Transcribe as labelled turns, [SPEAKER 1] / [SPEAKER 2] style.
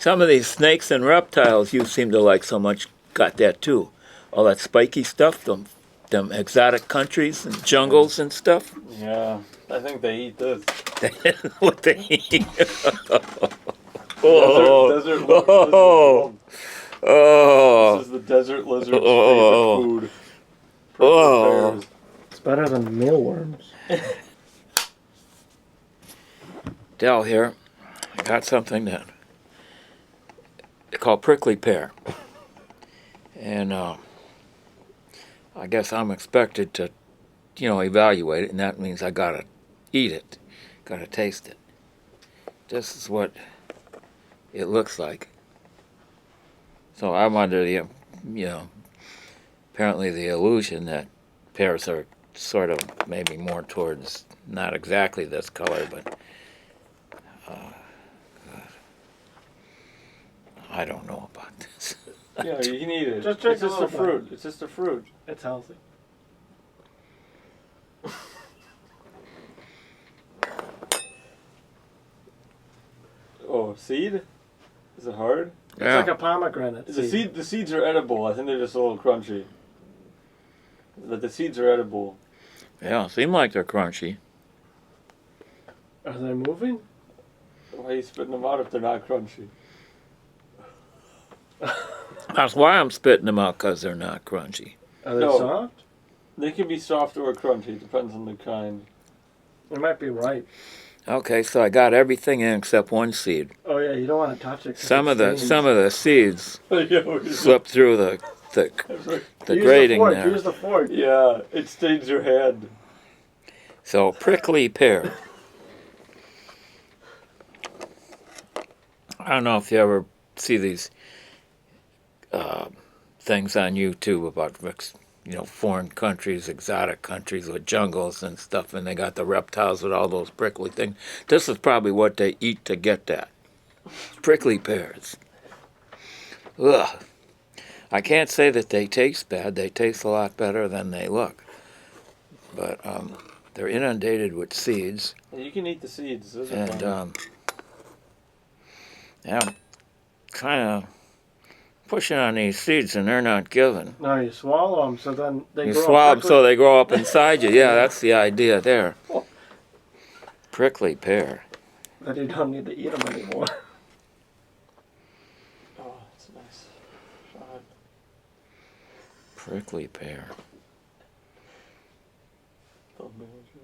[SPEAKER 1] Some of these snakes and reptiles you seem to like so much got that too. All that spiky stuff, them exotic countries and jungles and stuff.
[SPEAKER 2] Yeah, I think they eat this.
[SPEAKER 1] What they eat.
[SPEAKER 2] Desert lizard. This is the desert lizard's favorite food. Prickly pears.
[SPEAKER 3] It's better than mealworms.
[SPEAKER 1] Del here, I got something that they call prickly pear. And I guess I'm expected to, evaluate it, and that means I gotta eat it, gotta taste it. This is what it looks like. So I'm under the, apparently the illusion that pears are sort of maybe more towards not exactly this color, but I don't know about this.
[SPEAKER 2] Yeah, you can eat it.
[SPEAKER 3] Just
[SPEAKER 2] it's
[SPEAKER 3] take
[SPEAKER 2] just a fruit. It's just a fruit.
[SPEAKER 3] It's healthy.
[SPEAKER 2] Oh, seed? Is it hard?
[SPEAKER 3] It's like a pomegranate seed.
[SPEAKER 2] The seeds are edible. I think they're just a little crunchy. But the seeds are edible.
[SPEAKER 1] Yeah, seem like they're crunchy.
[SPEAKER 3] Are they moving?
[SPEAKER 2] Why are you spitting them out if they're not crunchy?
[SPEAKER 1] That's why I'm spitting them out, because they're not crunchy.
[SPEAKER 3] Are they soft?
[SPEAKER 2] They can be soft or crunchy. Depends on the kind.
[SPEAKER 3] They might be ripe.
[SPEAKER 1] Okay, so I got everything in except one seed.
[SPEAKER 3] Oh yeah, you don't want to touch it.
[SPEAKER 1] Some of the seeds
[SPEAKER 2] Yeah,
[SPEAKER 1] slipped through the grating there.
[SPEAKER 3] Use the fork.
[SPEAKER 2] Yeah, it stains your hand.
[SPEAKER 1] So prickly pear. I don't know if you ever see these things on YouTube about foreign countries, exotic countries with jungles and stuff, and they got the reptiles with all those prickly things. This is probably what they eat to get that. Prickly pears. Ugh. I can't say that they taste bad. They taste a lot better than they look. But they're inundated with seeds.
[SPEAKER 2] You can eat the seeds. Those are
[SPEAKER 1] And
[SPEAKER 2] fun.
[SPEAKER 1] yeah, kind of pushing on these seeds and they're not giving.
[SPEAKER 3] No, you swallow them so then they
[SPEAKER 1] You
[SPEAKER 3] grow
[SPEAKER 1] swallow them
[SPEAKER 3] up
[SPEAKER 1] so they grow up inside you. Yeah, that's the idea there. Prickly pear.
[SPEAKER 3] that you don't need to eat them anymore.
[SPEAKER 2] Oh, that's nice. Shot.
[SPEAKER 1] Prickly pear.
[SPEAKER 2] Oh, man, sure.